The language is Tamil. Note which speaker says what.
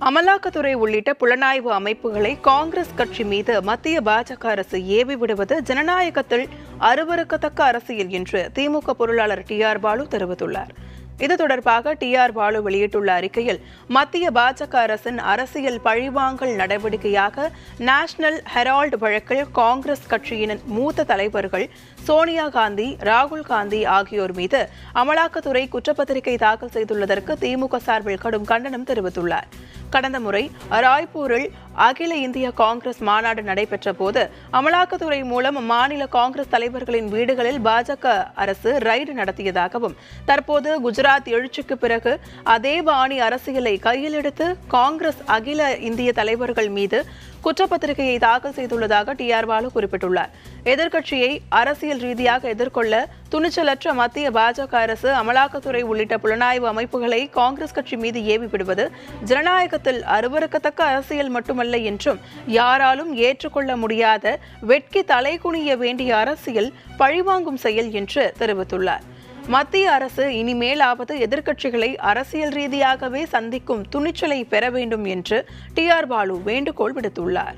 Speaker 1: அமலாக்கத்துறை உள்ளிட்ட புலனாய்வு அமைப்புகளை காங்கிரஸ் கட்சி மீது மத்திய பாஜக அரசு ஏவி விடுவது ஜனநாயகத்தில் அருவருக்கத்தக்க அரசியல் என்று திமுக பொருளாளர் டி.ஆர். பாலு தெரிவித்துள்ளார். இது தொடர்பாக டி.ஆர். பாலு வெளியிட்டுள்ள அறிக்கையில், மத்திய பாஜக அரசின் அரசியல் பழிவாங்கல் நடவடிக்கையாக நேஷனல் ஹெரால்டு வழக்கில் காங்கிரஸ் கட்சியின் மூத்த தலைவர்கள் சோனியா காந்தி, ராகுல் காந்தி ஆகியோர் மீது அமலாக்கத்துறை குற்றப்பத்திரிகை தாக்கல் செய்துள்ளதற்கு திமுக சார்பில் கடும் கண்டனம் தெரிவித்துள்ளார். கடந்த முறை ராய்ப்பூரில் அகில இந்திய காங்கிரஸ் மாநாடு நடைபெற்ற போது அமலாக்கத்துறை மூலம் மாநில காங்கிரஸ் தலைவர்களின் வீடுகளில் பாஜக அரசு ரைடு நடத்தியதாகவும், தற்போது குஜராத் எழுச்சிக்கு பிறகு அதே பாணி அரசியலை கையில் எடுத்து காங்கிரஸ் அகில இந்திய தலைவர்கள் மீது குற்றப்பத்திரிகையை தாக்கல் செய்துள்ளதாக டி.ஆர். பாலு குறிப்பிட்டுள்ளார். எதிர்க்கட்சியை அரசியல் ரீதியாக எதிர்கொள்ள துணிச்சலற்ற மத்திய பாஜக அரசு அமலாக்கத்துறை உள்ளிட்ட புலனாய்வு அமைப்புகளை காங்கிரஸ் கட்சி மீது ஏவி விடுவது ஜனநாயகத்தில் அருவருக்கத்தக்க அரசியல் மட்டுமல்ல என்றும், யாராலும் ஏற்றுக்கொள்ள முடியாத வெட்கி தலைகுனிய வேண்டிய அரசியல் பழிவாங்கும் செயல் என்று தெரிவித்துள்ளார். மத்திய அரசு இனிமேலாவது எதிர்க்கட்சிகளை அரசியல் ரீதியாகவே சந்திக்கும் துணிச்சலை பெற வேண்டும் என்று டி.ஆர். பாலு வேண்டுகோள் விடுத்துள்ளார்.